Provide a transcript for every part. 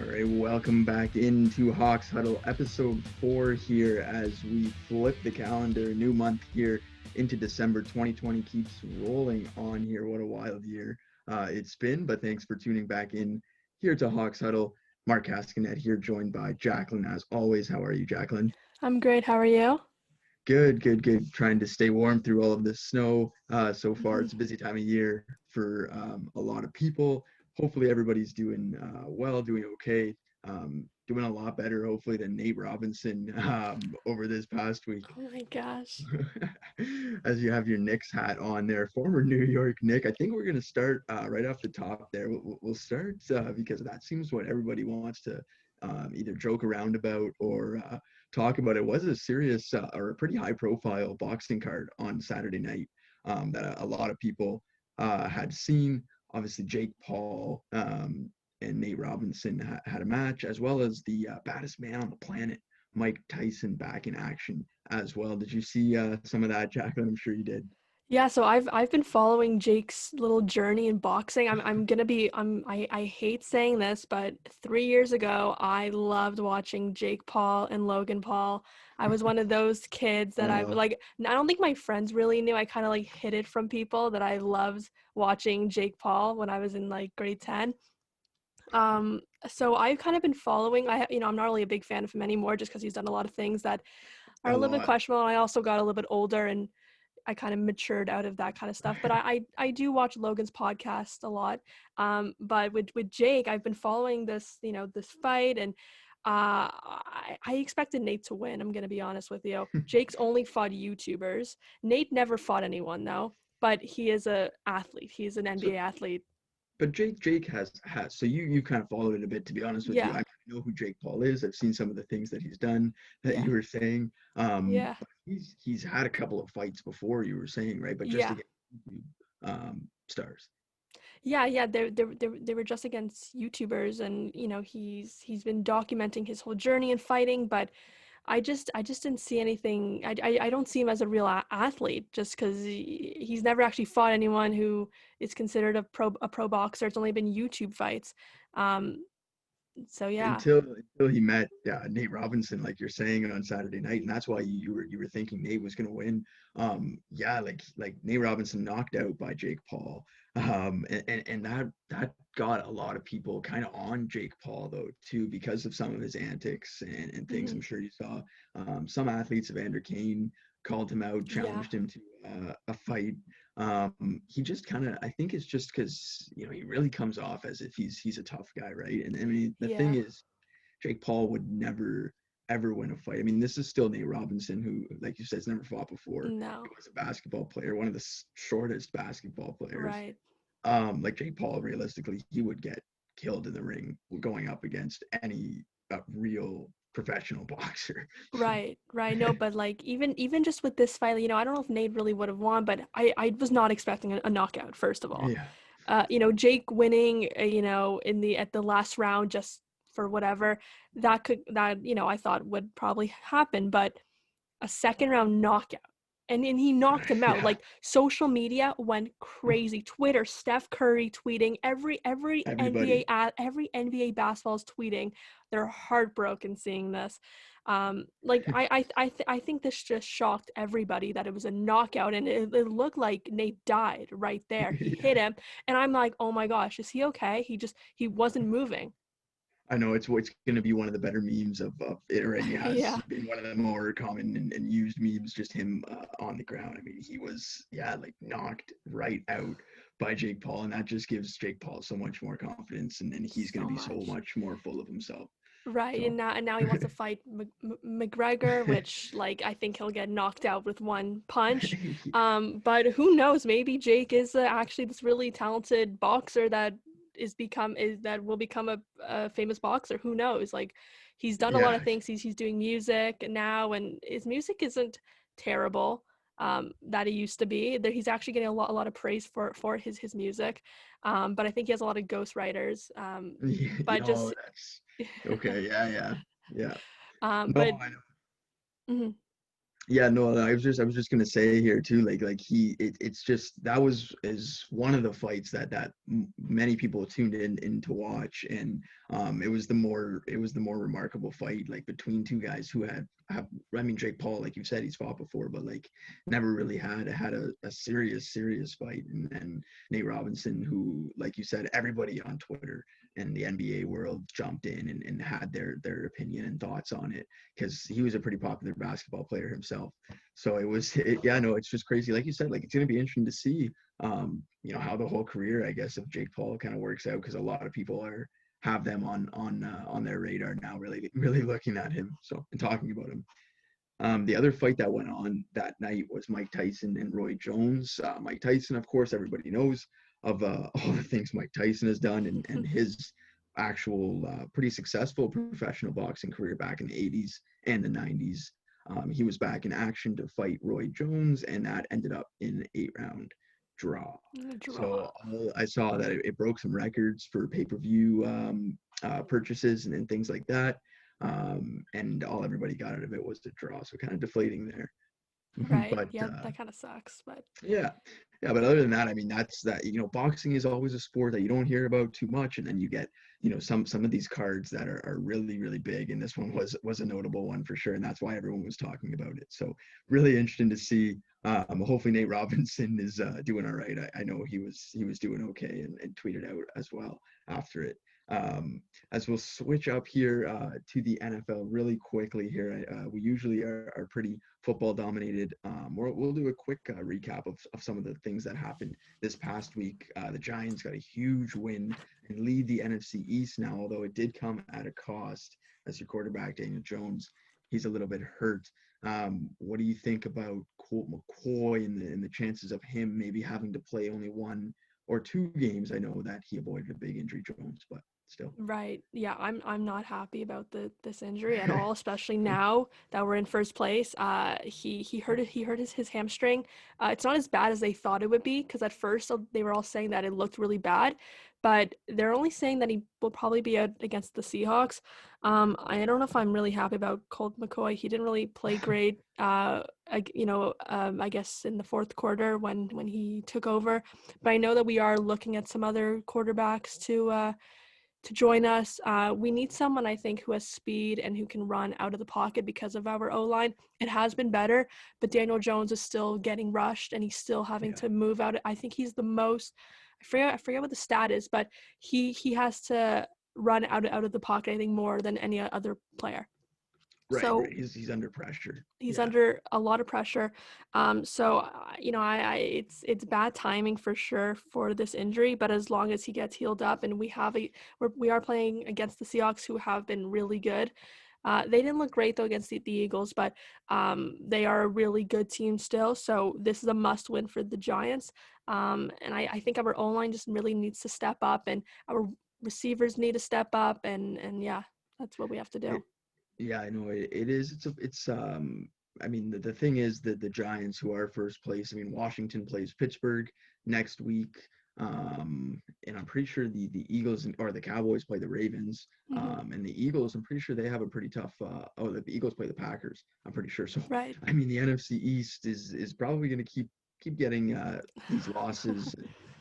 All right, welcome back into Hawks Huddle, episode 4 here as we flip the calendar. New month here into December. 2020 keeps rolling on here. What a wild year it's been, but thanks for tuning back in here to Hawks Huddle. Mark Haskinet here, joined by Jaclyn as always. How are you, Jaclyn? I'm great. How are you? Good, good, good. Trying to stay warm through all of this snow. So far, Mhm. it's a busy time of year for a lot of people. Hopefully, everybody's doing well, doing okay, doing a lot better, hopefully, than Nate Robinson over this past week. Oh my gosh. As you have your Knicks hat on there, former New York Knick. I think we're going to start right off the top there. We'll start because that seems what everybody wants to either joke around about or talk about. It was a serious or a pretty high profile boxing card on Saturday night that a lot of people had seen. Obviously, Jake Paul and Nate Robinson had a match, as well as the baddest man on the planet, Mike Tyson, back in action as well. Did you see some of that, Jaclyn? I'm sure you did. Yeah, so I've been following Jake's little journey in boxing. I'm gonna be I hate saying this, but 3 years ago I loved watching Jake Paul and Logan Paul. I was one of those kids that I Uh, like. I don't think my friends really knew. I kind of like hid it from people that I loved watching Jake Paul when I was in like grade 10. So I've kind of been following. I'm not really a big fan of him anymore, just because he's done a lot of things that are a a little bit lot. questionable. And I also got a little bit older and I kind of matured out of that kind of stuff. But I do watch Logan's podcast a lot. But with Jake, I've been following this fight, and I expected Nate to win. I'm gonna be honest with you. Jake's only fought YouTubers. Nate never fought anyone though, but he is a athlete. He's an So NBA athlete. but Jake has so you kind of followed it a bit, to be honest with you. Yeah, I know who Jake Paul is. I've seen some of the things that he's done that yeah, you were saying. yeah, But he's had a couple of fights before, you were saying, right? But just yeah. against YouTube stars. Yeah. They were just against YouTubers, and he's been documenting his whole journey in fighting. But I just didn't see anything. I don't see him as a real athlete, just because he's never actually fought anyone who is considered a pro boxer. It's only been YouTube fights. Um, so yeah, Until he met Nate Robinson, like you're saying on Saturday night, and that's why you were thinking Nate was going to win. Yeah, like Nate Robinson knocked out by Jake Paul, and that got a lot of people kind of on Jake Paul though too, because of some of his antics and things. hmm, I'm sure you saw some athletes. Evander Kane called him out, yeah, challenged him to a fight. He just kind of, I think it's just because he really comes off as if he's a tough guy, right? And I mean, the thing yeah, is, Jake Paul would never ever win a fight. I mean, this is still Nate Robinson, who, like you said, has never fought before. He no, was a basketball player, one of the shortest basketball players. right. Like Jake Paul, realistically, he would get killed in the ring going up against any real professional boxer. Right. No, but like even just with this fight, I don't know if Nate really would have won, but I was not expecting a knockout, first of all. Yeah, Jake winning, at the last round, just for whatever I thought would probably happen, but a second round knockout. And he knocked him out. yeah. Like, social media went crazy. Twitter, Steph Curry tweeting, Everybody. every NBA basketball is tweeting. They're heartbroken seeing this. I think this just shocked everybody that it was a knockout, and it looked like Nate died right there. He Yeah. hit him, and I'm like, oh my gosh, is he okay? He wasn't moving. I know it's going to be one of the better memes of it already has Yeah, been one of the more common and used memes, just him on the ground. I mean, he was, yeah, like knocked right out by Jake Paul, and that just gives Jake Paul so much more confidence, and he's going so to be so much. much more full of himself. Right, So, and now he wants to fight McGregor, which, like, I think he'll get knocked out with one punch. But who knows? Maybe Jake is actually this really talented boxer that that will become a famous boxer. Who knows? Like, he's done a lot yeah, of things. He's doing music now, and his music isn't terrible. That he used to be. He's actually getting a lot of praise for his music. But I think he has a lot of ghostwriters. But oh, just that's okay. Yeah, yeah, yeah. No, but I know. mhm. Yeah, no, I was just gonna say here too, like it's just that is one of the fights that many people tuned in to watch, and it was the more remarkable fight, like between two guys who have I mean Jake Paul, like you said, he's fought before, but like never really had a serious fight, and Nate Robinson, who, like you said, everybody on Twitter and the NBA world jumped in and had their opinion and thoughts on it, because he was a pretty popular basketball player himself. So yeah, no, it's just crazy. Like you said, like it's going to be interesting to see, how the whole career, I guess, of Jake Paul kind of works out, because a lot of people have them on their radar now, really looking at him. So, and talking about him. The other fight that went on that night was Mike Tyson and Roy Jones. Mike Tyson, of course, everybody knows of all the things Mike Tyson has done, and his actual pretty successful professional boxing career back in the 80s and the 90s. He was back in action to fight Roy Jones, and that ended up in an 8-round draw. Draw. So I saw that it broke some records for pay-per-view purchases and things like that, and all everybody got out of it was the draw. So kind of deflating there. Right. but Yeah, that kind of sucks, but yeah, yeah. But other than that, I mean, that's that. Boxing is always a sport that you don't hear about too much, and then you get some of these cards that are really big, and this one was a notable one for sure, and that's why everyone was talking about it. So really interesting to see. Hopefully Nate Robinson is doing all right. I know he was doing okay, and tweeted out as well after it. As we'll switch up here to the NFL really quickly here. We usually are pretty football dominated. We'll do a quick recap of some of the things that happened this past week. The Giants got a huge win and lead the NFC East now, although it did come at a cost, as your quarterback, Daniel Jones. He's a little bit hurt. What do you think about Colt McCoy and the chances of him maybe having to play only 1 or 2 games? I know that he avoided a big injury, Jones, but still. right. Yeah, I'm not happy about this injury at all, especially now that we're in first place. He hurt his hamstring. It's not as bad as they thought it would be, because at first they were all saying that it looked really bad, but they're only saying that he will probably be out against the Seahawks. I don't know if I'm really happy about Colt McCoy. He didn't really play great. I guess in the fourth quarter when he took over, but I know that we are looking at some other quarterbacks to join us. We need someone, I think, who has speed and who can run out of the pocket because of our O-line. It has been better, but Daniel Jones is still getting rushed and he's still having Yeah. to move out. I think he's the most, I forget what the stat is, but he has to run out of the pocket, I think, more than any other player. Right. So He's under pressure. he's Yeah. under a lot of pressure. It's bad timing for sure for this injury, but as long as he gets healed up, and we are playing against the Seahawks, who have been really good. They didn't look great though against the Eagles, but they are a really good team still. So this is a must win for the Giants. And I think our O-line just really needs to step up, and our receivers need to step up, and yeah, that's what we have to do. It, yeah, I know it is. It's I mean, the thing is that the Giants, who are first place, I mean, Washington plays Pittsburgh next week. And I'm pretty sure the Eagles or the Cowboys play the Ravens. Hmm. And the Eagles, I'm pretty sure they have a pretty tough the Eagles play the Packers. I'm pretty sure. So Right. I mean, the NFC East is probably going to keep getting these losses,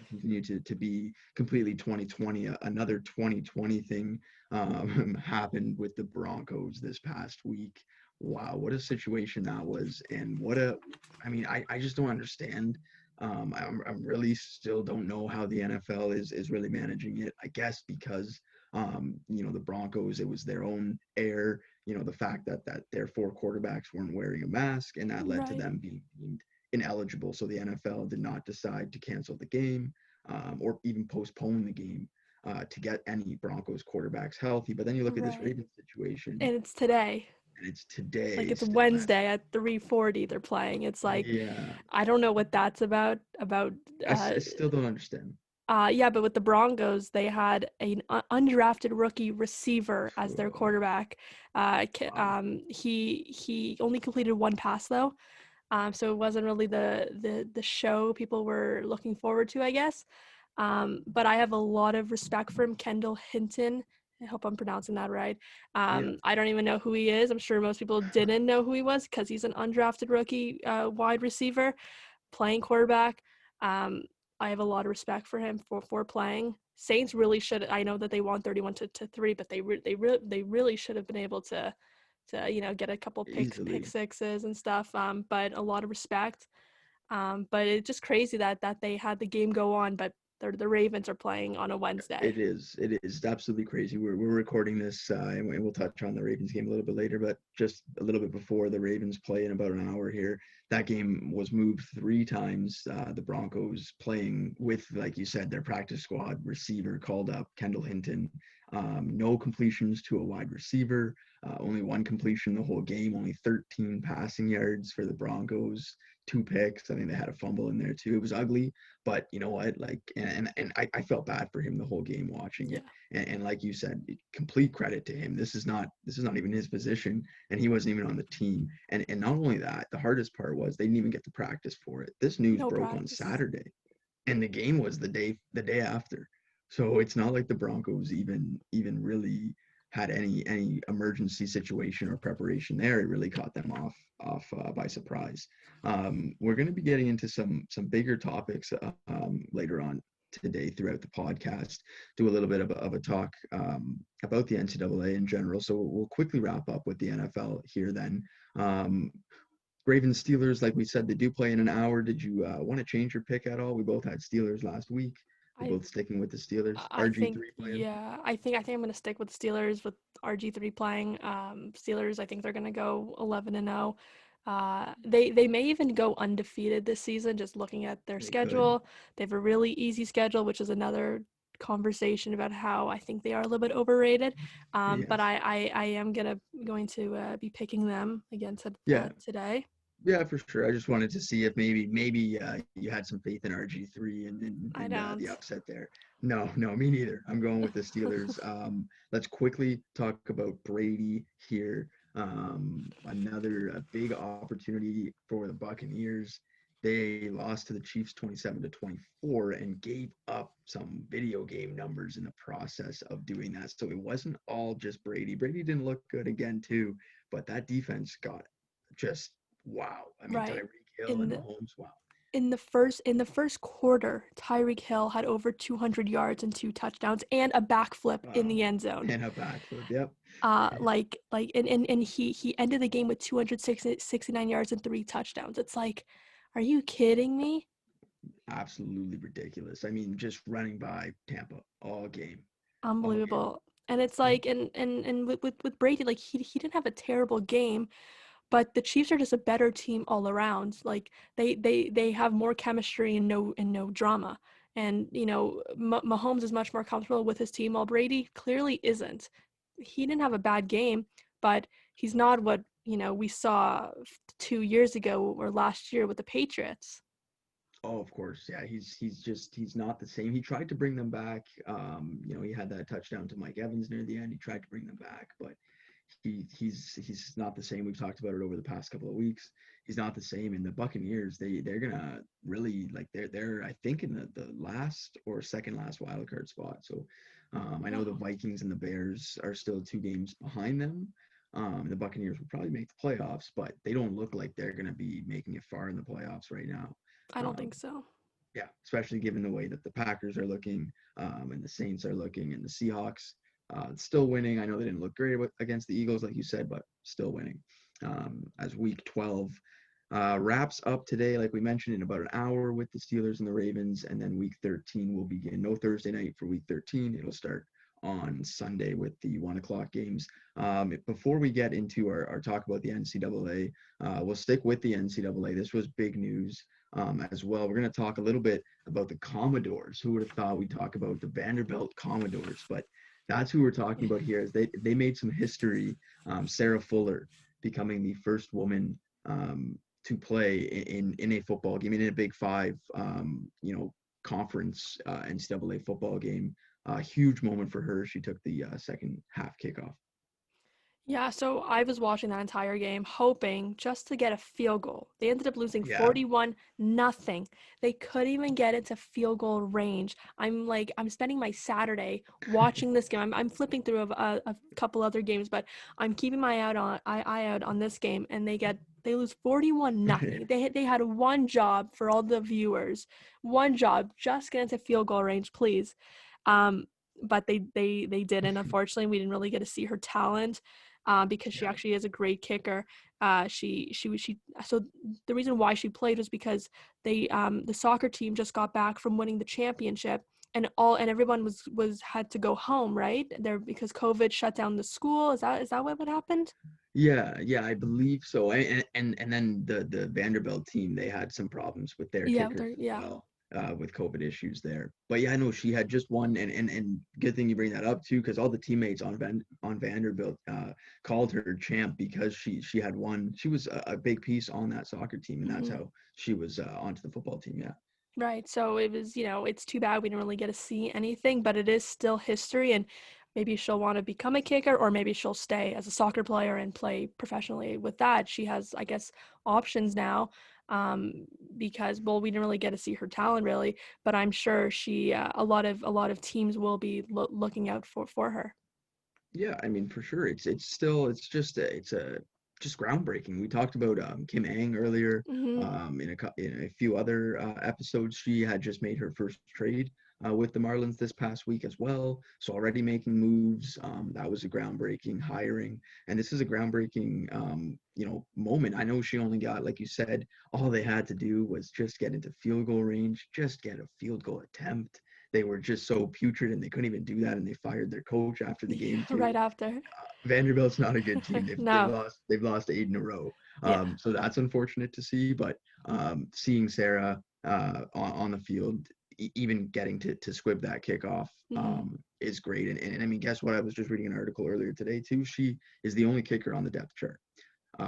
continue to be completely 2020. Another 2020 thing happened with the Broncos this past week. Wow, what a situation that was, and I mean, I just don't understand. I'm really still don't know how the NFL is really managing it. I guess because the Broncos, it was their own air. The fact that their 4 quarterbacks weren't wearing a mask, and that led to Right. them being deemed ineligible. So the NFL did not decide to cancel the game, or even postpone the game, to get any Broncos quarterbacks healthy. But then you look at this Right. Ravens situation, And it's today. and it's Like today it's still. Wednesday at 3:40 they're playing. It's like Yeah, I don't know what that's about. I still don't understand. Yeah, but with the Broncos, they had an undrafted rookie receiver as their Oh, quarterback. wow. He only completed one pass though, so it wasn't really the show people were looking forward to, I guess. But I have a lot of respect for him. Kendall Hinton I hope I'm pronouncing that right. Yeah, I don't even know who he is. I'm sure most people didn't know who he was because he's an undrafted rookie wide receiver playing quarterback. Um, I have a lot of respect for him for playing. Saints really should. I know that they won 31-3, but they really should have been able to get a couple pick easily. sixes and stuff. But a lot of respect. But it's just crazy that they had the game go on, but the Ravens are playing on a Wednesday. It is. It is absolutely crazy. We're recording this, and we'll touch on the Ravens game a little bit later. But just a little bit before the Ravens play in about an hour here, that game was moved 3 times. The Broncos playing with, like you said, their practice squad receiver called up, Kendall Hinton. No completions to a wide receiver. Only 1 completion the whole game. Only 13 passing yards for the Broncos. 2 picks. I think they had a fumble in there too. It was ugly. But you know what? Like, and I felt bad for him the whole game watching Yeah. it. And like you said, complete credit to him. This is not even his position, and he wasn't even on the team. And not only that, the hardest part was they didn't even get to practice for it. This news No broke on practice. Saturday, and the game was the day after. So it's not like the Broncos even really had any emergency situation or preparation there. It really caught them off by surprise. We're going to be getting into some bigger topics later on today throughout the podcast. Do a little bit of a talk about the NCAA in general. So we'll quickly wrap up with the NFL here then. Um, Ravens Steelers, like we said, they do play in an hour. Did you want to change your pick at all? We both had Steelers last week. We're I both sticking with the Steelers. I think RG3 playing. yeah. I think I'm gonna stick with Steelers with RG3 playing. Steelers. I think they're gonna go 11-0. They may even go undefeated this season. Just looking at their They could. schedule, they have a really easy schedule, which is another conversation about how I think they are a little bit overrated. But Yes. I am going to be picking them again Yeah. today. Yeah, for sure. I just wanted to see if maybe you had some faith in RG3 and I the don't. upset there. No, no, me neither. I'm going with the Steelers. Let's quickly talk about Brady here. Another big opportunity for the Buccaneers. They lost to the Chiefs 27-24 and gave up some video game numbers in the process of doing that. So it wasn't all just Brady. Brady didn't look good again too, but that defense got just wow. I mean, Right. Tyreek Hill and In Mahomes, wow. in the first quarter, Tyreek Hill had over 200 yards and 2 touchdowns and a backflip in Wow. the end zone. And a backflip. Yep. And he ended the game with 269 yards and 3 touchdowns. It's like, are you kidding me? Absolutely ridiculous. I mean, just running by Tampa all game. All game. Unbelievable. And it's Yep. like, and with Brady, like he didn't have a terrible game, but the Chiefs are just a better team all around. Like they have more chemistry and no drama. And Mahomes is much more comfortable with his team, while Brady clearly isn't. He didn't have a bad game, but he's not what we saw 2 years ago or last year with the Patriots. Oh, of course. Yeah, he's not the same. He tried to bring them back. He had that touchdown to Mike Evans near the end. He tried to bring them back, but he's not the same. We've talked about it over the past couple of weeks. He's not the same. And the Buccaneers, they're gonna really like they're I think in the last or second last wild card spot. So I know the Wow. Vikings and the Bears are still 2 games behind them. The Buccaneers will probably make the playoffs, but they don't look like they're gonna be making it far in the playoffs right now. I don't Um, think so. yeah, especially given the way that the Packers are looking, and the Saints are looking, and the Seahawks still winning. I know they didn't look great against the Eagles, like you said, but still winning. As Week 12 wraps up today, like we mentioned, in about an hour with the Steelers and the Ravens, and then Week 13 will begin. No Thursday night for Week 13. It'll start on Sunday with the 1 o'clock games. Before we get into our talk about the NCAA, we'll stick with the NCAA. This was big news as well. We're going to talk a little bit about the Commodores. Who would have thought we'd talk about the Vanderbilt Commodores? But that's who we're talking about here. Is they made some history. Sarah Fuller becoming the first woman to play in a football game, in a Big Five, conference NCAA football game. Huge moment for her. She took the second half kickoff. Yeah, so I was watching that entire game hoping just to get a field goal. They ended up losing Yeah. 41-0. They couldn't even get it to field goal range. I'm spending my Saturday watching this game. I'm flipping through a couple other games, but I'm keeping my eye out on this game, and they lose 41-0. They had one job for all the viewers, one job, just get into field goal range, please. Um, but they didn't. Unfortunately, we didn't really get to see her talent because she Yeah. actually is a great kicker. She so the reason why she played was because the soccer team just got back from winning the championship, and everyone was had to go home, right? There because COVID shut down the school. Is that what happened? Yeah, I believe so. And then the Vanderbilt team, they had some problems with their Yeah, kickers as yeah. well, with COVID issues there. But yeah, I know she had just one, and good thing you bring that up too, because all the teammates on Vanderbilt called her champ because she had won. She was a big piece on that soccer team, and that's Hmm. how she was onto the football team. Yeah. Right. So it was, it's too bad we didn't really get to see anything, but it is still history, and maybe she'll want to become a kicker, or maybe she'll stay as a soccer player and play professionally with that. She has, I guess, options now, um, because, well, we didn't really get to see her talent really, but I'm sure a lot of teams will be looking out for her. Yeah, I mean for sure. It's just groundbreaking. We talked about Kim Ang earlier. Hmm. In a few other episodes, she had just made her first trade with the Marlins this past week as well. So already making moves. That was a groundbreaking hiring, and this is a groundbreaking moment. I know she only got, like you said, all they had to do was just get into field goal range, just get a field goal attempt. They were just so putrid and they couldn't even do that, and they fired their coach after the game Right too. after. Vanderbilt's not a good team. They've No. lost 8 in a row. Yeah. So that's unfortunate to see. But seeing Sarah on the field, even getting to squib that kickoff, Hmm. is great. And I mean, guess what? I was just reading an article earlier today too. She is the only kicker on the depth chart.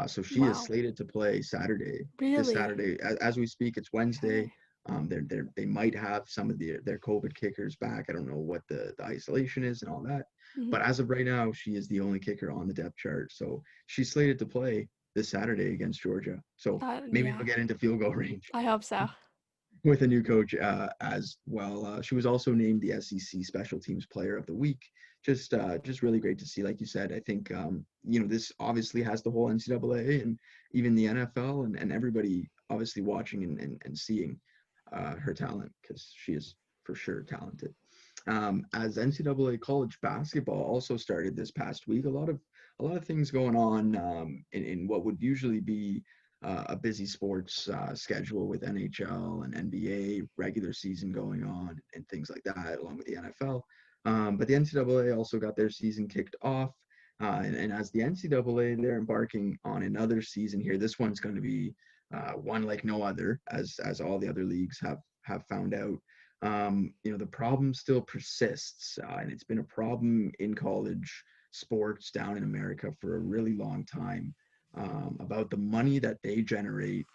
So she is Wow. slated to play Saturday. This Really? Saturday, as we speak, it's Wednesday. Okay. They might have some of their COVID kickers back. I don't know what the isolation is and all that. Hmm. But as of right now, she is the only kicker on the depth chart. So she's slated to play this Saturday against Georgia. So maybe Yeah. we'll get into field goal range I hope so. with a new coach as well. She was also named the SEC Special Teams Player of the Week. Just really great to see. Like you said, I think this obviously has the whole NCAA and even the NFL and everybody obviously watching and seeing her talent because she is for sure talented. As NCAA college basketball also started this past week, a lot of things going on in what would usually be a busy sports schedule with NHL and NBA regular season going on and things like that, along with the NFL. But the NCAA also got their season kicked off. And as the NCAA, they're embarking on another season here. This one's going to be one like no other, as all the other leagues have found out. The problem still persists, and it's been a problem in college sports down in America for a really long time, about the money that they generate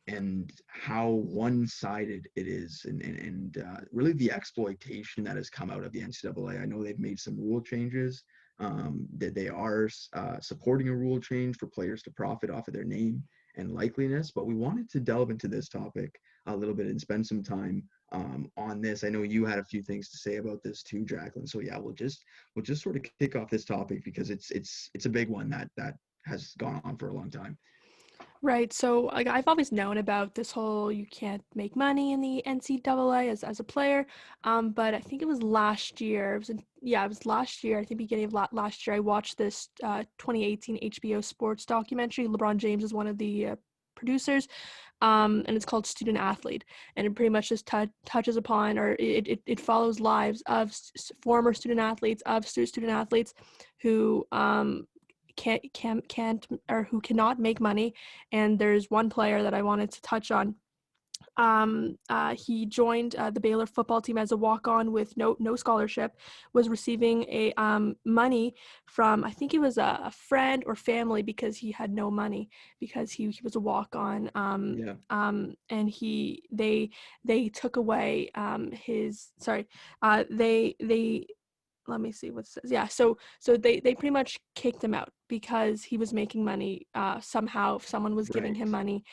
and how one-sided it is, and really the exploitation that has come out of the NCAA. I know they've made some rule changes, that they are supporting a rule change for players to profit off of their name and likeliness. But we wanted to delve into this topic a little bit and spend some time on this. I know you had a few things to say about this too, Jaclyn. So yeah, we'll just sort of kick off this topic because it's a big one that has gone on for a long time. Right. So like I've always known about this whole you can't make money in the NCAA as a player. But I think it was last year. It was last year. I think beginning of last year. I watched this 2018 HBO sports documentary. LeBron James is one of the producers, and it's called Student Athlete, and it pretty much just touches upon, or it follows lives of former student athletes, of student athletes who can't or who cannot make money. And there's one player that I wanted to touch on. He joined the Baylor football team as a walk-on with no scholarship, was receiving a money from, I think it was a friend or family, because he had no money because he was a walk-on. Yeah. And they took away his sorry they let me see what it says. Yeah, so they pretty much kicked him out because he was making money. Somehow someone was giving Right. him money,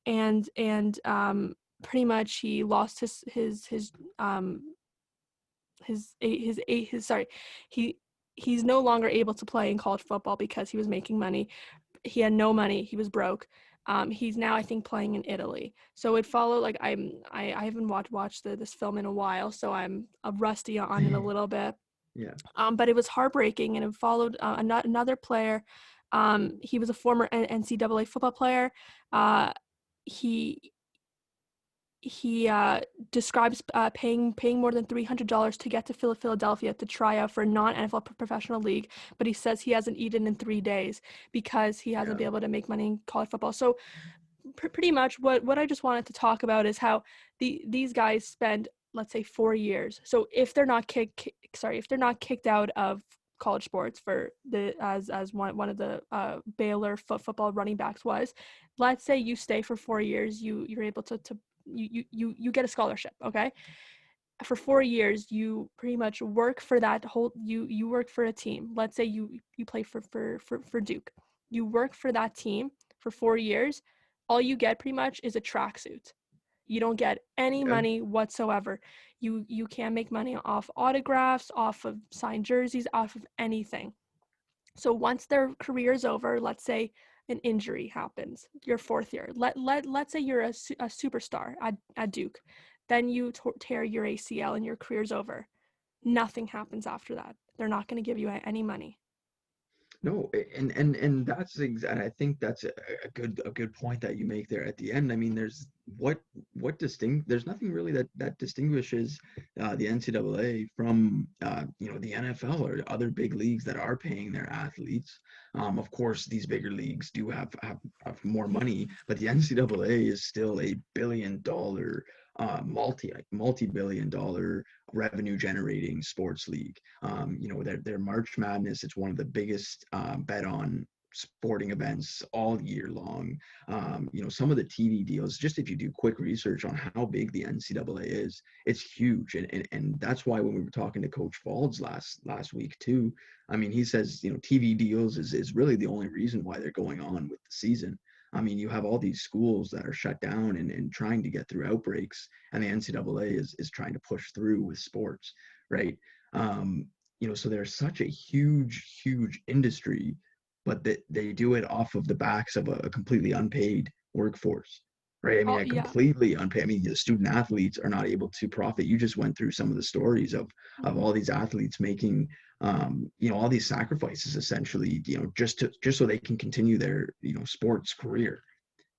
and pretty much he lost his sorry, he he's no longer able to play in college football because he was making money. He had no money. He was broke. He's now, I think, playing in Italy. So it followed, like, I haven't watched this film in a while, so I'm rusty on it a little bit. Yeah. But it was heartbreaking, and it followed another player. He was a former NCAA football player. He describes paying more than $300 to get to Philadelphia to try out for a non-NFL professional league, but he says he hasn't eaten in 3 days because he hasn't been able to make money in college football. So pretty much what I just wanted to talk about is how these guys spend, let's say, 4 years. So if they're not kicked out of college sports for the as one of the Baylor football running backs was, let's say you stay for 4 years, you're able to you get a scholarship, okay? For 4 years, you pretty much work for that whole, you work for a team. Let's say you play for Duke. You work for that team for 4 years. All you get pretty much is a tracksuit. You don't get any Yeah. money whatsoever. You can't make money off autographs, off of signed jerseys, off of anything. So once their career is over, let's say an injury happens, your 4th year. Let's say you're a superstar at Duke. Then you tear your ACL and your career's over. Nothing happens after that. They're not going to give you any money. No, and I think that's a good point that you make there at the end. I mean, there's nothing really that distinguishes the NCAA from the NFL or other big leagues that are paying their athletes. Of course, these bigger leagues do have more money, but the NCAA is still a billion-dollar multi-billion-dollar revenue generating sports league. Their March Madness, it's one of the biggest bet on sporting events all year long. Some of the TV deals, just if you do quick research on how big the NCAA is, it's huge. And that's why when we were talking to Coach Faulds last week too, I mean, he says, TV deals is really the only reason why they're going on with the season. I mean, you have all these schools that are shut down and trying to get through outbreaks, and the NCAA is trying to push through with sports, right? So there's such a huge industry, but they do it off of the backs of a completely unpaid workforce, right? I mean, Oh a yeah. completely unpaid. I mean, the student athletes are not able to profit. You just went through some of the stories of all these athletes making, all these sacrifices essentially, just so they can continue their, sports career,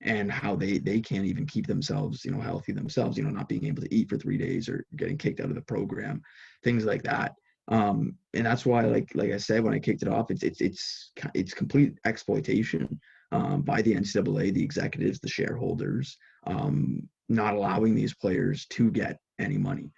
and how they can't even keep themselves, healthy themselves, not being able to eat for 3 days or getting kicked out of the program, things like that. And that's why, like I said, when I kicked it off, it's complete exploitation by the NCAA, the executives, the shareholders, not allowing these players to get any money.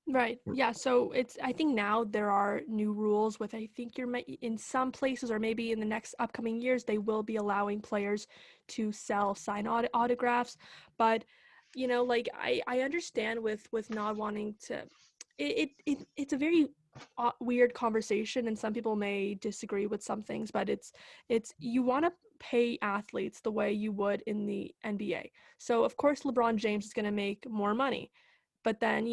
Right. Yeah. So I think now there are new rules with, I think in some places, or maybe in the next upcoming years, they will be allowing players to sell signed autographs. But, like I understand with not wanting to, it's a very weird conversation, and some people may disagree with some things, but it's you want to pay athletes the way you would in the NBA. So of course LeBron James is going to make more money. But then,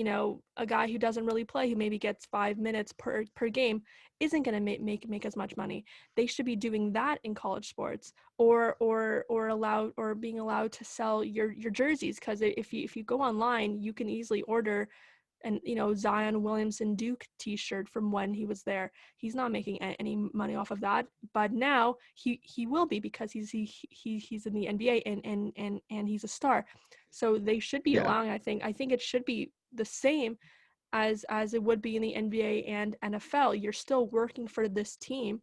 a guy who doesn't really play, who maybe gets 5 minutes per game, isn't going to make as much money. They should be doing that in college sports, or being allowed to sell your jerseys. Because if you go online, you can easily order an Zion Williamson Duke T-shirt from when he was there. He's not making any money off of that, but now he will be, because he's in the NBA and he's a star. So they should be Yeah. allowing. I think it should be the same as it would be in the NBA and NFL. You're still working for this team.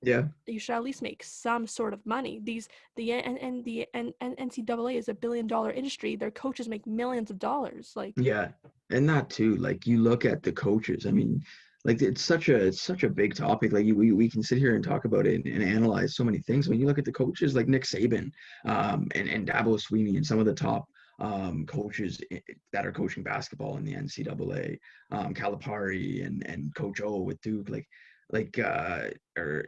Yeah. You should at least make some sort of money. The NCAA is a $1 billion industry. Their coaches make millions of dollars. Like, Yeah, and that too. Like, you look at the coaches. I mean, like, it's such a big topic. Like, we can sit here and talk about it and analyze so many things. When you look at the coaches like Nick Saban, and Dabo Sweeney, and some of the top coaches that are coaching basketball in the NCAA, Calipari and Coach O with Duke, or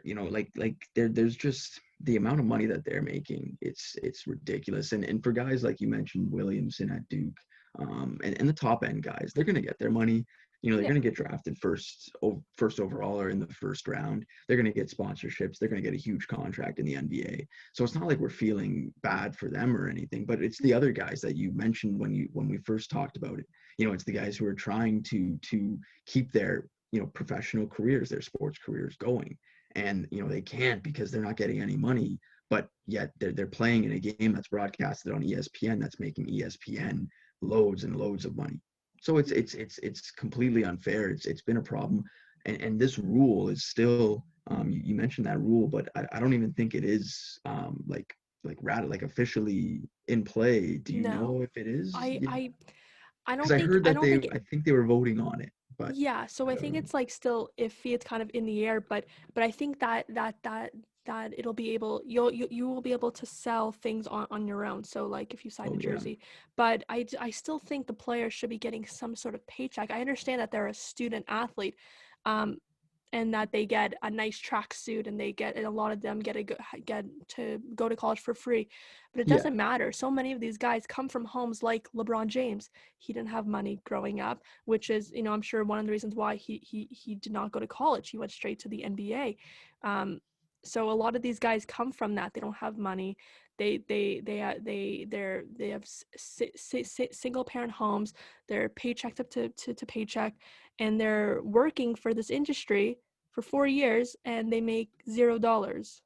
there's just the amount of money that they're making. It's ridiculous. And for guys like you mentioned, Williamson at Duke, and the top end guys, they're gonna get their money. They're Yeah. going to get drafted first overall or in the first round. They're going to get sponsorships. They're going to get a huge contract in the NBA. So it's not like we're feeling bad for them or anything, but it's the other guys that you mentioned when we first talked about it. It's the guys who are trying to keep their professional careers, their sports careers going, and they can't because they're not getting any money. But yet they're playing in a game that's broadcasted on ESPN that's making ESPN loads and loads of money. So it's completely unfair. It's been a problem, and this rule is still. You mentioned that rule, but I don't even think it is like officially in play. Do you No. know if it is? I Because don't I think heard I that don't think I think they were voting on it, but yeah, so I I don't think know. it's like still iffy. It's kind of in the air, but I think that it'll be able you will be able to sell things on your own. So like if you sign Oh a yeah, jersey, but I still think the players should be getting some sort of paycheck. I understand that they're a student athlete, um, and that they get a nice tracksuit and a lot of them get to go to college for free, but it yeah, doesn't matter. So many of these guys come from homes like LeBron James. He didn't have money growing up, which is, I'm sure one of the reasons why he did not go to college. He went straight to the NBA. So a lot of these guys come from that. They don't have money. They have single parent homes. They're paychecked up to paycheck, and they're working for this industry for 4 years, and they make $0.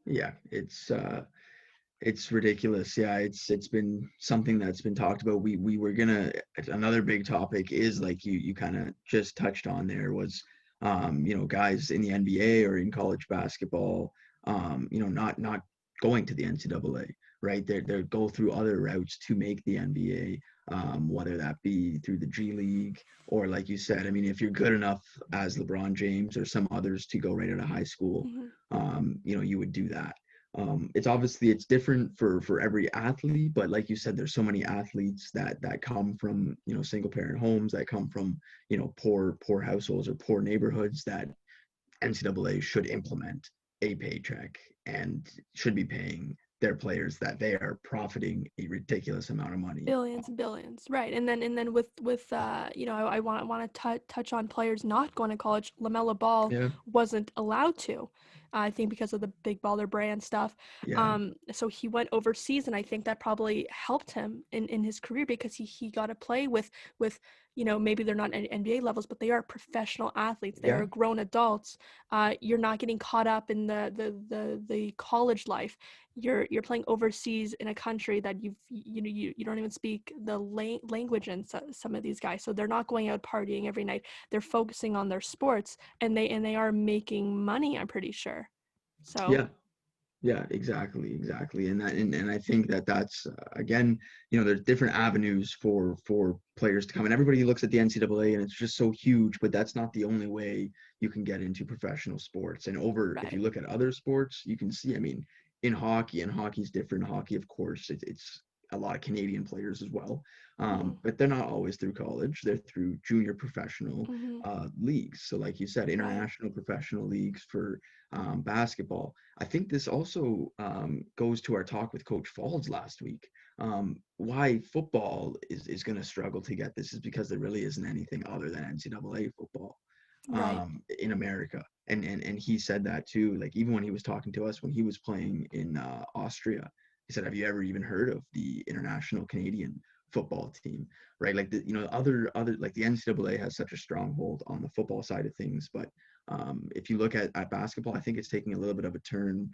yeah. It's ridiculous. Yeah, it's been something that's been talked about. We were gonna another big topic is like you kind of just touched on there was guys in the NBA or in college basketball not going to the NCAA, right? They go through other routes to make the NBA, whether that be through the G League or like you said, I mean, if you're good enough as LeBron James or some others to go right out of high school, Mm-hmm. you would do that. It's different for every athlete, but like you said, there's so many athletes that come from single parent homes, that come from poor households or poor neighborhoods, that NCAA should implement a paycheck and should be paying their players that they are profiting a ridiculous amount of money. Billions and billions, right? And then with I want to touch on players not going to college. LaMelo Ball Yeah, wasn't allowed to, I think, because of the big baller brand stuff. yeah, So he went overseas, and I think that probably helped him in his career, because he got to play with maybe they're not NBA levels, but they are professional athletes. They yeah, are grown adults. You're not getting caught up in the college life. You're playing overseas in a country that you don't even speak the language in, some of these guys, so they're not going out partying every night. They're focusing on their sports, and they are making money, I'm pretty sure. So yeah. Yeah, exactly. And I think that's again, there's different avenues for players to come. And everybody looks at the NCAA and it's just so huge, but that's not the only way you can get into professional sports. And if right. you look at other sports, you can see, I mean, in hockey, and hockey's different. Hockey, of course, it's a lot of Canadian players as well, Mm-hmm. but they're not always through college. They're through junior professional Mm-hmm. leagues. So, like you said, Right. international professional leagues for basketball. I think this also goes to our talk with Coach Falls last week. Why football is going to struggle to get this is because there really isn't anything other than NCAA football Right. in America. And he said that too. Like even when he was talking to us when he was playing in Austria, he said, "Have you ever even heard of the international Canadian football team?" Right? Like other like the NCAA has such a stronghold on the football side of things, but if you look at basketball, I think it's taking a little bit of a turn,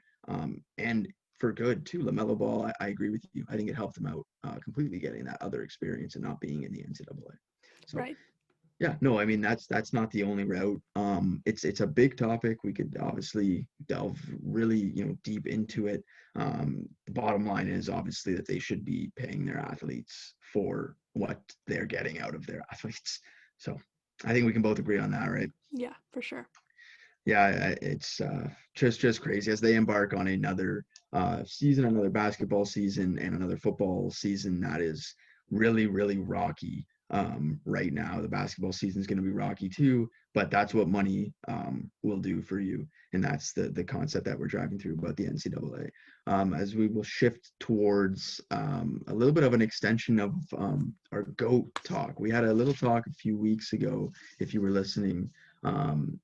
and for good too. LaMelo Ball, I agree with you. I think it helped him out completely getting that other experience and not being in the NCAA. So Right. yeah, no, I mean that's not the only route. It's a big topic. We could obviously delve really deep into it. The bottom line is obviously that they should be paying their athletes for what they're getting out of their athletes. So I think we can both agree on that, right? Yeah, for sure. Yeah, it's just crazy as they embark on another season, another basketball season, and another football season that is really, really rocky. Right now, the basketball season is going to be rocky too, but that's what money will do for you, and that's the concept that we're driving through about the NCAA. As we will shift towards a little bit of an extension of our GOAT talk. We had a little talk a few weeks ago, if you were listening, um,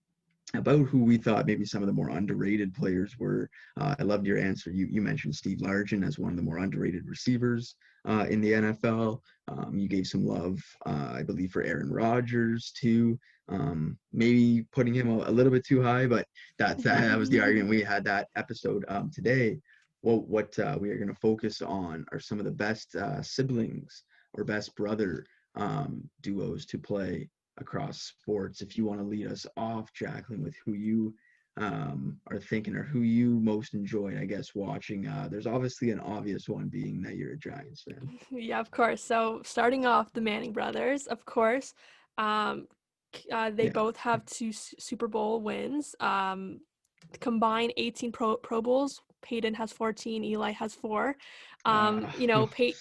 about who we thought maybe some of the more underrated players were. I loved your answer. You mentioned Steve Largent as one of the more underrated receivers in the NFL. You gave some love, I believe, for Aaron Rodgers too. Maybe putting him a little bit too high, but that was the argument we had that episode today. Well, what we are going to focus on are some of the best siblings or best brother duos to play across sports. If you want to lead us off, Jaclyn, with who you are thinking or who you most enjoyed, I guess, watching. There's obviously an obvious one being that you're a Giants fan. Yeah, of course. So starting off, the Manning brothers, of course. Um, they Yeah. both have two Super Bowl wins. Combined 18 Pro Bowls. Peyton has 14. Eli has 4. Uh,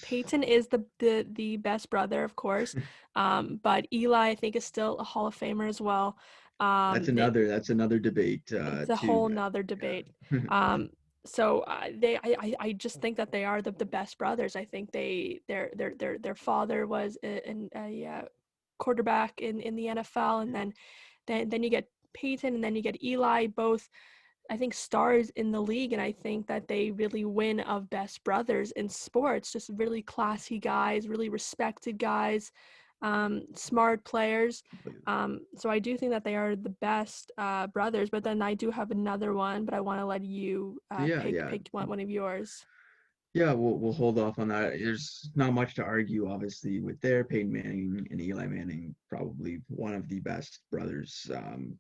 Peyton is the best brother, of course. But Eli, I think, is still a Hall of Famer as well. that's another debate It's a too. whole nother debate. Yeah. So I just think that they are the best brothers. I think their father was a quarterback in the NFL, and then you get Peyton, and then you get Eli, both I think stars in the league, and I think that they really win of best brothers in sports. Just really classy guys, really respected guys, smart players. So I do think that they are the best brothers. But then I do have another one, but I want to let you Yeah, yeah. pick one of yours. Yeah, we'll hold off on that. There's not much to argue, obviously, with there. Peyton Manning and Eli Manning, probably one of the best brothers,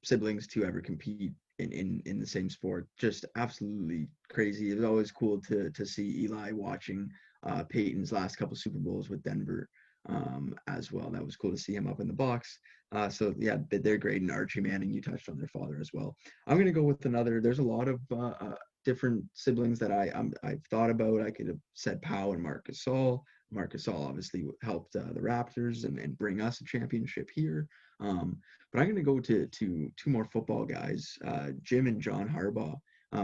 siblings to ever compete in the same sport. Just absolutely crazy. It was always cool to see Eli watching Peyton's last couple Super Bowls with Denver as well. That was cool to see him up in the box. So yeah, they're great. And Archie Manning, you touched on their father as well. I'm gonna go with another. There's a lot of different siblings that I've thought about. I could have said Powell and Marcus Saul. Marcus Saul obviously helped the Raptors and bring us a championship here. But I'm going to go to two more football guys, Jim and John Harbaugh,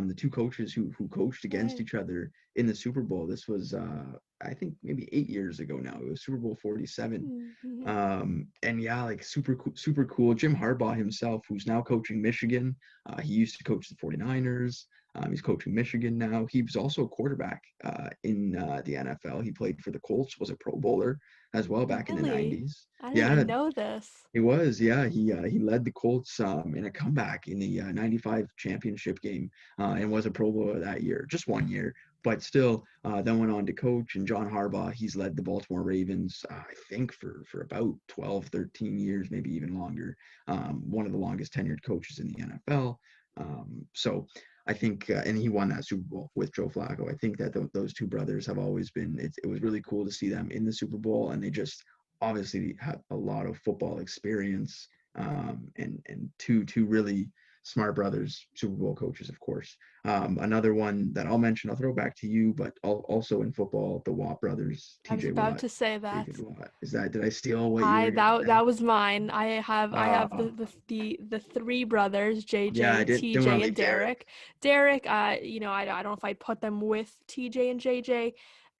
the two coaches who coached against Right. each other in the Super Bowl. This was I think maybe 8 years ago now. It was Super Bowl 47. Mm-hmm. And yeah, like super cool. Jim Harbaugh himself, who's now coaching Michigan, he used to coach the 49ers. He's coaching Michigan now. He was also a quarterback in the NFL. He played for the Colts, was a Pro Bowler as well back in the Really? 90s. I didn't Yeah, even know this. he was. Yeah, he led the Colts in a comeback in the '95 championship game and was a Pro Bowler that year, just 1 year, but still. Then went on to coach. And John Harbaugh, he's led the Baltimore Ravens, I think, for about 12, 13 years, maybe even longer. One of the longest tenured coaches in the NFL. So I think, and he won that Super Bowl with Joe Flacco. I think that those two brothers have always been. It was really cool to see them in the Super Bowl, and they just obviously have a lot of football experience, and two really smart brothers, Super Bowl coaches, of course. Another one that I'll mention, I'll throw back to you, but also in football, the Watt brothers, I was T.J. about Watt, to say David that. Watt. Did I steal what you I were gonna that say? that was mine. I have Uh, the three brothers, yeah, I JJ, didn't want to TJ, and leave Derek. Derek. Derek, I don't know if I'd put them with TJ and JJ.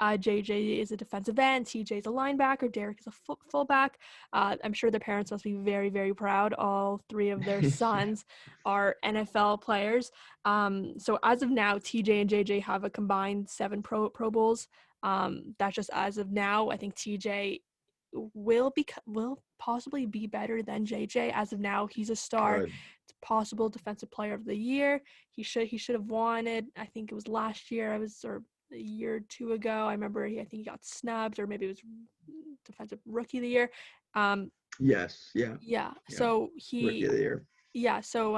JJ is a defensive end, TJ is a linebacker, Derek is a fullback. I'm sure their parents must be very, very proud. All three of their Yeah, sons are NFL players. So as of now, TJ and JJ have a combined 7 Pro Bowls. That's just as of now. I think TJ will possibly be better than JJ. As of now, he's a star. good. Possible defensive player of the year. He should have won it. I think it was last year. Or a year or two ago. I remember I think he got snubbed, or maybe it was defensive rookie of the year. Um, Yes, yeah, yeah. yeah. So Rookie he of the year. yeah, so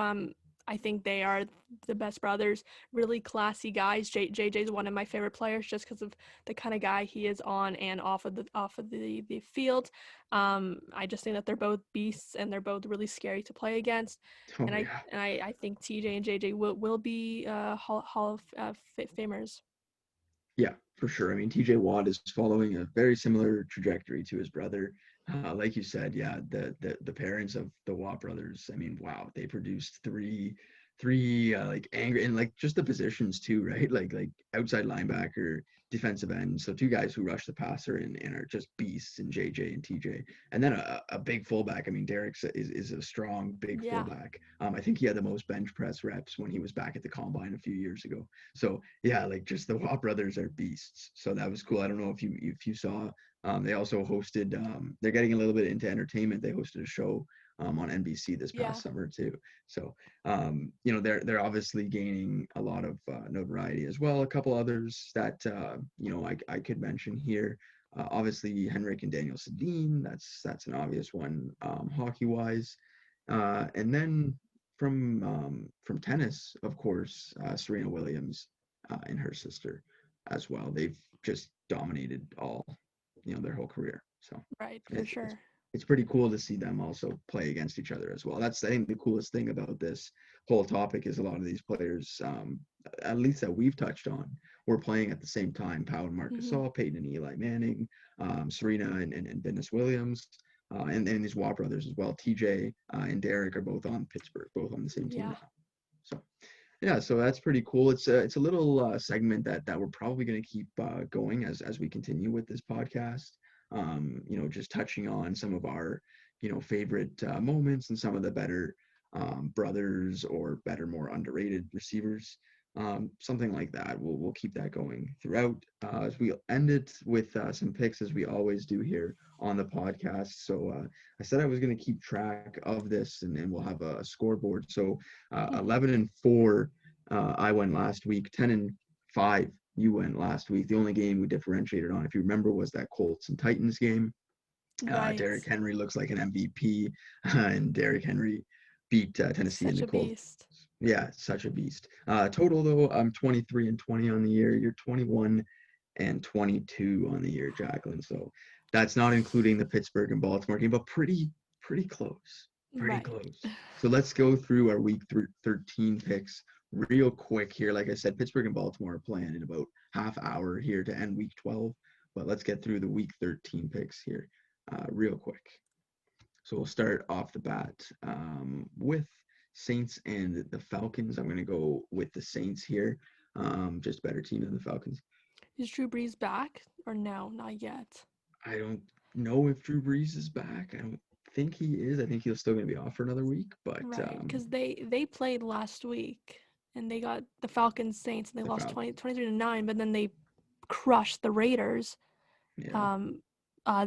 I think they are the best brothers, really classy guys. JJ's one of my favorite players just because of the kind of guy he is on and off of the field. I just think that they're both beasts and they're both really scary to play against. Oh And I yeah. and I think TJ and JJ will be Hall of Famers. Yeah, for sure. I mean, TJ Watt is following a very similar trajectory to his brother. Like you said, yeah, the parents of the Watt brothers. I mean, wow, they produced three like angry and like just the positions too, right? Like outside linebacker, defensive end. So two guys who rush the passer and are just beasts in JJ and TJ. And then a big fullback. I mean, Derek's is a strong big Yeah. fullback. I think he had the most bench press reps when he was back at the combine a few years ago. So yeah, like just the Watt brothers are beasts. So that was cool. I don't know if you saw. They also hosted. They're getting a little bit into entertainment. They hosted a show on NBC this Yeah. past summer too. So they're obviously gaining a lot of notoriety as well. A couple others that I could mention here. Obviously Henrik and Daniel Sedin. That's an obvious one hockey wise. And then from tennis, of course, Serena Williams and her sister as well. They've just dominated their whole career. So Right, for it's it's sure. it's pretty cool to see them also play against each other as well. That's I think the coolest thing about this whole topic is a lot of these players, at least that we've touched on, were playing at the same time. Pau and Marc Hmm. Gasol, Peyton and Eli Manning, Serena and Venus Williams, and these Watt brothers as well. TJ and Derek are both on Pittsburgh, both on the same team Yeah. now. So yeah, so that's pretty cool. It's a little segment that we're probably going to keep going as we continue with this podcast. Just touching on some of our favorite moments and some of the better brothers or better, more underrated receivers. Something like that. We'll keep that going throughout as we end it with some picks as we always do here on the podcast. So I said I was going to keep track of this and we'll have a scoreboard. So Hmm. 11-4 I went last week. 10-5 you went last week. The only game we differentiated on, if you remember, was that Colts and Titans game. Right. Derrick Henry looks like an MVP, and Derrick Henry beat Tennessee in Such the a Colts. beast. Yeah, such a beast. Total though, I'm 23-20 on the year. You're 21-22 on the year, Jaclyn. So that's not including the Pittsburgh and Baltimore game, but pretty close. Pretty Right. close. So let's go through our week 13 picks real quick here. Like I said, Pittsburgh and Baltimore are playing in about half hour here to end week 12. But let's get through the week 13 picks here real quick. So we'll start off the bat with Saints and the Falcons. I'm going to go with the Saints here. Just a better team than the Falcons. Is Drew Brees back or no? Not yet. I don't know if Drew Brees is back. I don't think he is. I think he's still going to be off for another week. But Right, because they played last week and they got the Falcons Saints and they the lost Falcons, 23-9, but then they crushed the Raiders yeah, um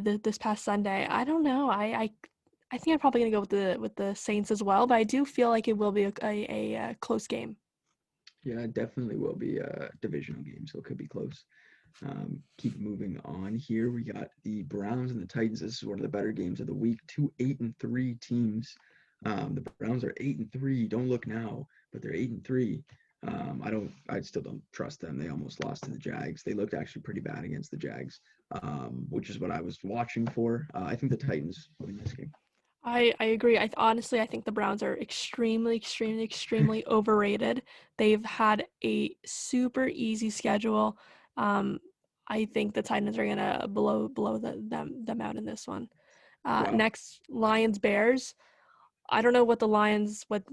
this past Sunday. I don't know. I think I'm probably gonna go with the Saints as well, but I do feel like it will be a close game. yeah, it definitely will be a divisional game, so it could be close. Keep moving on here. We got the Browns and the Titans. This is one of the better games of the week. Two 8-3 teams. The Browns are 8-3. Don't look now, but they're 8-3. I still don't trust them. They almost lost to the Jags. They looked actually pretty bad against the Jags, which is what I was watching for. I think the Titans win this game. I agree. Honestly, I think the Browns are extremely overrated. They've had a super easy schedule. Um, I think the Titans are gonna blow them out in this one. Wow. Next, Lions Bears. I don't know what the Lions what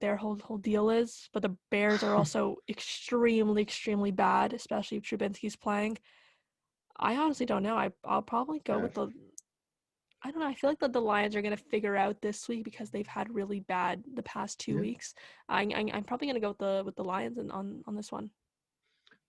their whole deal is, but the Bears are also extremely bad, especially if Trubinsky's playing. I honestly don't know. I'll probably go Yeah, with the I don't know. I feel like the Lions are gonna figure out this week because they've had really bad the past 2 weeks. I'm probably gonna go with the Lions on this one.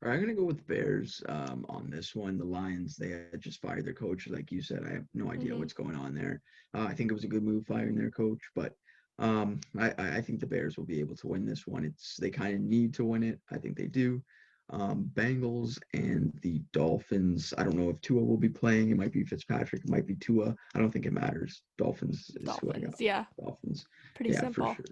All right, I'm gonna go with Bears on this one. The Lions, they had just fired their coach, like you said. I have no idea Hmm. what's going on there. I think it was a good move firing their coach, but I think the Bears will be able to win this one. They kind of need to win it. I think they do. Bengals and the Dolphins. I don't know if Tua will be playing. It might be Fitzpatrick. It might be Tua. I don't think it matters. Dolphins is who I got. Dolphins, yeah, Dolphins. pretty Yeah, for simple. sure.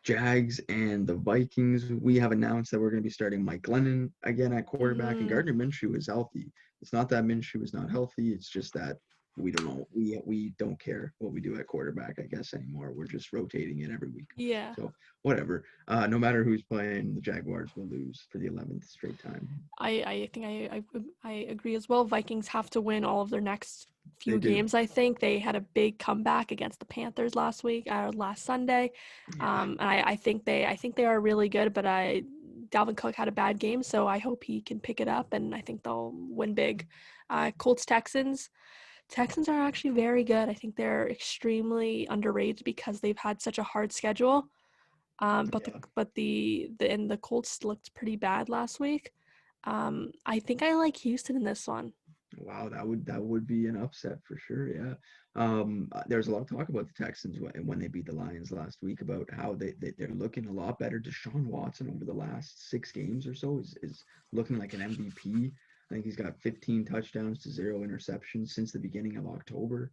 Jags and the Vikings. We have announced that we're going to be starting Mike Glennon again at quarterback, and Hmm. Gardner Minshew is healthy. It's not that Minshew is not healthy. It's just that we don't know. We don't care what we do at quarterback, I guess, anymore. We're just rotating it every week. Yeah. So whatever. No matter who's playing, the Jaguars will lose for the 11th straight time. I think I agree as well. Vikings have to win all of their next They few do. games. I think they had a big comeback against the Panthers last Sunday, Yeah. and I think they are really good. But Dalvin Cook had a bad game, so I hope he can pick it up, and I think they'll win big. Colts Texans. Texans are actually very good. I think they're extremely underrated because they've had such a hard schedule. Yeah. The Colts looked pretty bad last week. I think I like Houston in this one. Wow, that would be an upset for sure. Yeah. There's a lot of talk about the Texans when they beat the Lions last week about how they're looking a lot better. Deshaun Watson over the last 6 games or so is looking like an MVP. I think he's got 15 touchdowns to 0 interceptions since the beginning of October.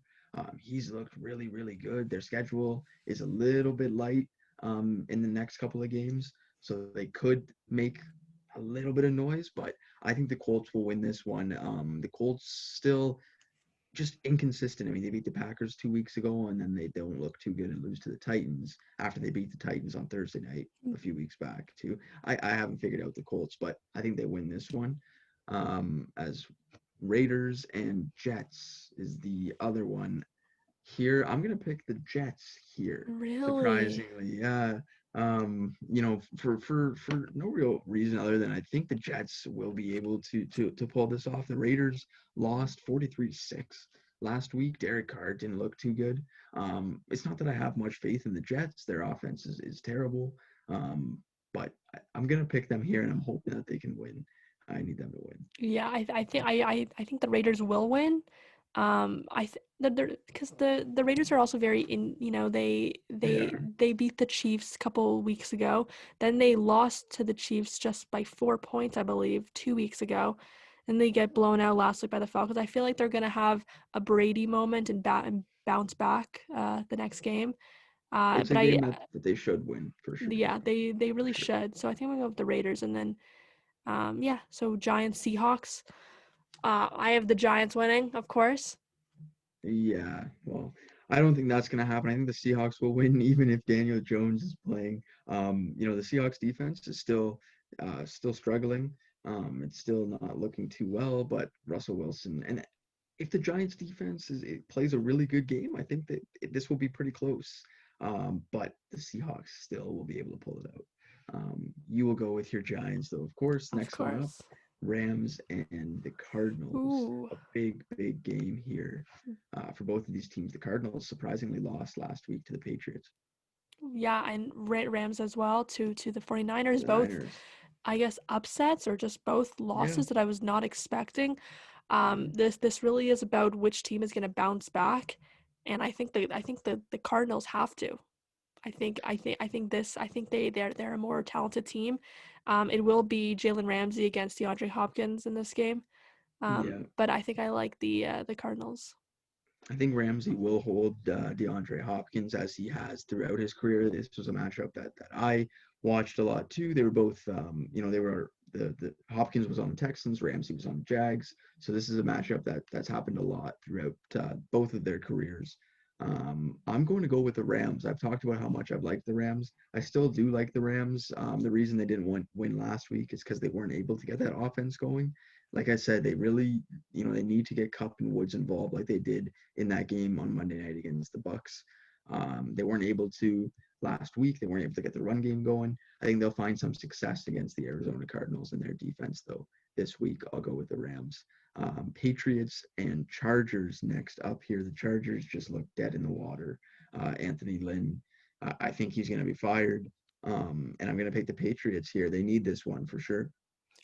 He's looked really, really good. Their schedule is a little bit light in the next couple of games, so they could make a little bit of noise, but I think the Colts will win this one. The Colts still just inconsistent. I mean, they beat the Packers 2 weeks ago, and then they don't look too good and lose to the Titans after they beat the Titans on Thursday night a few weeks back too. I haven't figured out the Colts, but I think they win this one. As Raiders and Jets is the other one here. I'm gonna pick the Jets here. Really? Surprisingly, yeah. For no real reason other than I think the Jets will be able to pull this off. The Raiders lost 43-6 last week. Derek Carr didn't look too good. It's not that I have much faith in the Jets. Their offense is terrible. But I'm gonna pick them here, and I'm hoping that they can win. I need them to win. Yeah, I think the Raiders will win. I they're because the Raiders are also very in. They are. They beat the Chiefs a couple weeks ago. Then they lost to the Chiefs just by 4 points, I believe, 2 weeks ago. And they get blown out last week by the Falcons. I feel like they're gonna have a Brady moment and bounce back the next game. It's a But I game that they should win for sure. Yeah, they For really sure. should. So I think I'm gonna go with the Raiders, and then yeah. So Giants Seahawks. I have the Giants winning, of course. Yeah, well, I don't think that's going to happen. I think the Seahawks will win even if Daniel Jones is playing. The Seahawks defense is still struggling. It's still not looking too well, but Russell Wilson and if the Giants defense it plays a really good game, I think that this will be pretty close. But the Seahawks still will be able to pull it out. You will go with your Giants, though, of course. Of Next one up, course. Rams and the Cardinals. Ooh. A big, big game here for both of these teams. The Cardinals surprisingly lost last week to the Patriots. Yeah, and Rams as well to the 49ers. The Both, Niners. I guess, upsets or just both Yeah. losses that I was not expecting. Yeah. This really is about which team is going to bounce back, and I think the Cardinals have to. I think they're a more talented team. It will be Jalen Ramsey against DeAndre Hopkins in this game. Yeah. But I think I like the Cardinals. I think Ramsey will hold DeAndre Hopkins as he has throughout his career. This was a matchup that I watched a lot too. They were both, they were the Hopkins was on the Texans, Ramsey was on the Jags. So this is a matchup that's happened a lot throughout both of their careers. I'm going to go with the Rams. I've talked about how much I've liked the Rams. I still do like the Rams. The reason they didn't win last week is because they weren't able to get that offense going. Like I said, they really, they need to get Kupp and Woods involved like they did in that game on Monday night against the Bucks. They weren't able to last week. They weren't able to get the run game going. I think they'll find some success against the Arizona Cardinals in their defense, though. This week, I'll go with the Rams. Patriots and Chargers next up here. The Chargers just look dead in the water. Anthony Lynn, I think he's going to be fired. And I'm going to pick the Patriots here. They need this one for sure.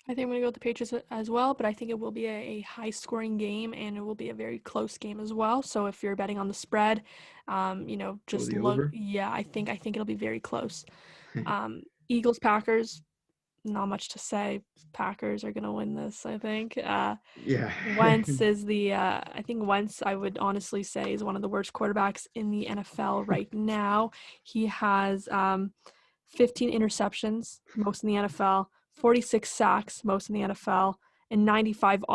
I think I'm going to go with the Patriots as well, but I think it will be a high-scoring game, and it will be a very close game as well. So if you're betting on the spread, Go just the look. over. Yeah, I think it'll be very close. Eagles Packers. Not much to say. Packers are going to win this. I think. Yeah. Wentz is I think Wentz, I would honestly say, is one of the worst quarterbacks in the NFL right now. He has 15 interceptions, most in the NFL, 46 sacks, most in the NFL, and 95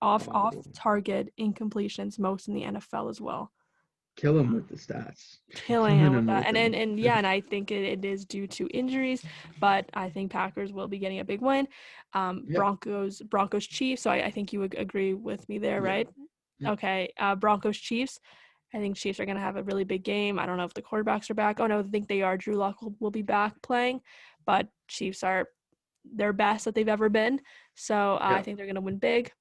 off Oh, target incompletions, most in the NFL as well. kill him with the stats. Killing Killing him with him that. with them. And yeah, and I think it is due to injuries, but I think Packers will be getting a big win. Yeah, Broncos Chiefs. So I think you would agree with me there, yeah, right? yeah. Okay. Broncos Chiefs. I think Chiefs are gonna have a really big game. I don't know if the quarterbacks are back. Oh no, I think they are. Drew Lock will be back playing, but Chiefs are their best that they've ever been. So I Yeah. think they're gonna win big.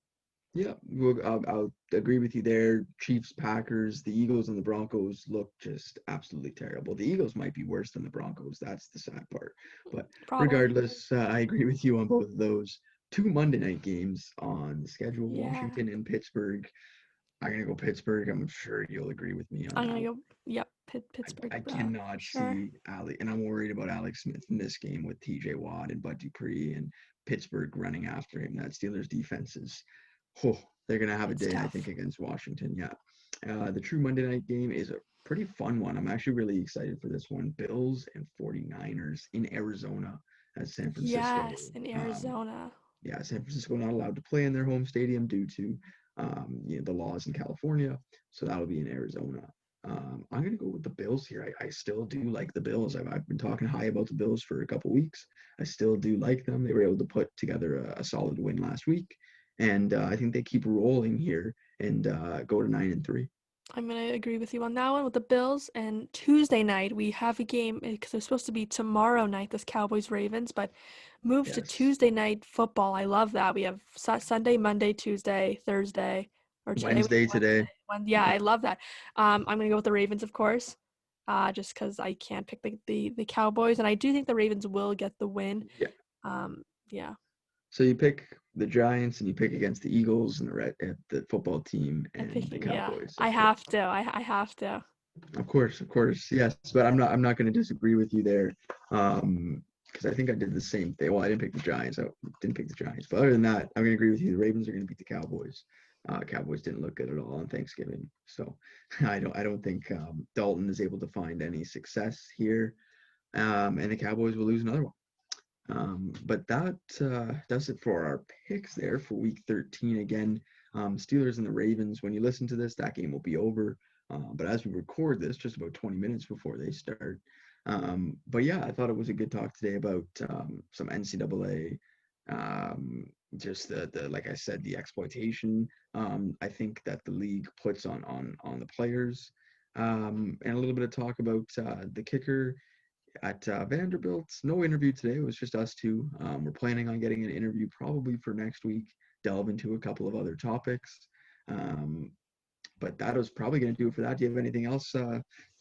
Yeah, well, I'll agree with you there. Chiefs, Packers, the Eagles, and the Broncos look just absolutely terrible. The Eagles might be worse than the Broncos. That's the sad part. But Probably. regardless, I agree with you on both of those. Two Monday night games on the schedule, Yeah. Washington and Pittsburgh. I'm gonna go Pittsburgh. I'm sure you'll agree with me on I'm gonna that. go. Yep. Pittsburgh. I For cannot sure. see Ali, and I'm worried about Alex Smith in this game with TJ Watt and Bud Dupree and Pittsburgh running after him. That Steelers defense is, oh, they're going to have a It's day, I think, tough. against Washington. Yeah. The true Monday night game is a pretty fun one. I'm actually really excited for this one. Bills and 49ers in Arizona as San Francisco. Yes, in Um, Arizona. yeah, San Francisco not allowed to play in their home stadium due to the laws in California. So that'll be in Arizona. I'm going to go with the Bills here. I still do like the Bills. I've been talking high about the Bills for a couple weeks. I still do like them. They were able to put together a solid win last week. And I think they keep rolling here and go to 9-3. I'm gonna agree with you on that one with the Bills. And Tuesday night we have a game because it's supposed to be tomorrow night, this Cowboys Ravens, but moved to Yes. Tuesday night football. I love that. We have Sunday, Monday, Tuesday, Thursday, or today we have Wednesday Wednesday. today. Yeah, Yeah. I love that. I'm gonna go with the Ravens, of course, just because I can't pick the Cowboys, and I do think the Ravens will get the win. Yeah. Yeah, So you pick the Giants and you pick against the Eagles and the football team I'm and the picking. Yeah, Cowboys, I of course. have to. I have to. Of course, yes. But I'm not going to disagree with you there, because I think I did the same thing. Well, I didn't pick the Giants. I didn't pick the Giants. But other than that, I'm going to agree with you. The Ravens are going to beat the Cowboys. Cowboys didn't look good at all on Thanksgiving, so I don't think Dalton is able to find any success here, and the Cowboys will lose another one. But that does it for our picks there for Week 13. Again, Steelers and the Ravens. When you listen to this, that game will be over. But as we record this, just about 20 minutes before they start. But yeah, I thought it was a good talk today about some NCAA, just the like I said, the exploitation. I think that the league puts on the players, and a little bit of talk about the kicker at Vanderbilt. No interview today. It was just us two. We're planning on getting an interview probably for next week, delve into a couple of other topics. Um, but that was probably going to do it for that. Do you have anything else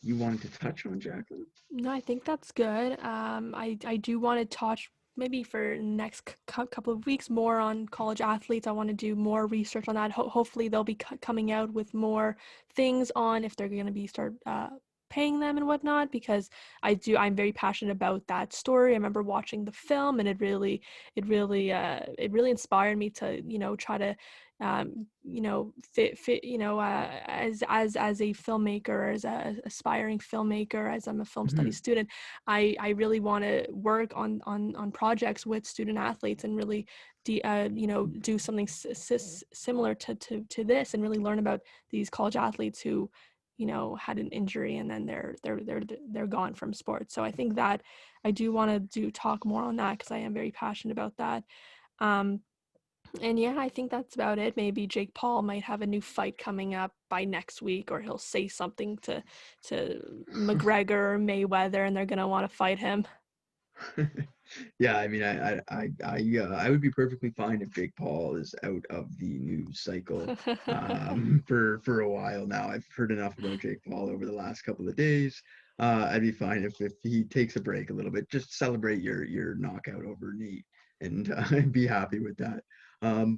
you wanted to touch on, Jaclyn? No, I think that's good. I do want to touch maybe for next couple of weeks more on college athletes. I want to do more research on that. Hopefully, they'll be coming out with more things on if they're going to be start paying them and whatnot. Because I'm very passionate about that story. I remember watching the film, and it really inspired me to try to fit as a filmmaker, as a aspiring filmmaker, as I'm a film Mm-hmm. studies student. I really want to work on projects with student athletes and really do something similar to this, and really learn about these college athletes who had an injury and then they're gone from sports. So I think that I do want to talk more on that because I am very passionate about that. um and yeah, I think that's about it. Maybe Jake Paul might have a new fight coming up by next week, or he'll say something to McGregor or Mayweather, and they're gonna want to fight him. Yeah, I mean, I would be perfectly fine if Jake Paul is out of the news cycle for a while now. I've heard enough about Jake Paul over the last couple of days. I'd be fine if he takes a break a little bit. Just celebrate your knockout over Nate and be happy with that.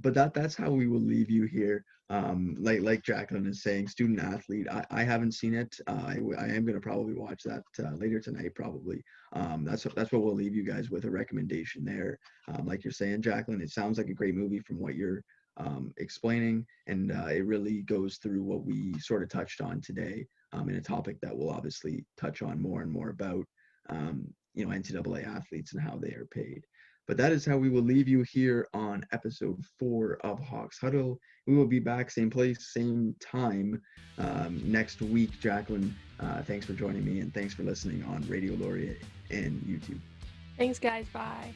But that's how we will leave you here. Like Jaclyn is saying, student athlete. I haven't seen it. I am gonna probably watch that later tonight, probably. That's what we'll leave you guys with, a recommendation there. Like you're saying, Jaclyn, it sounds like a great movie from what you're explaining, and it really goes through what we sort of touched on today, in a topic that we'll obviously touch on more and more about, NCAA athletes and how they are paid. But that is how we will leave you here on episode 4 of Hawks Huddle. We will be back same place, same time next week. Jaclyn, thanks for joining me, and thanks for listening on Radio Laureate and YouTube. Thanks, guys. Bye.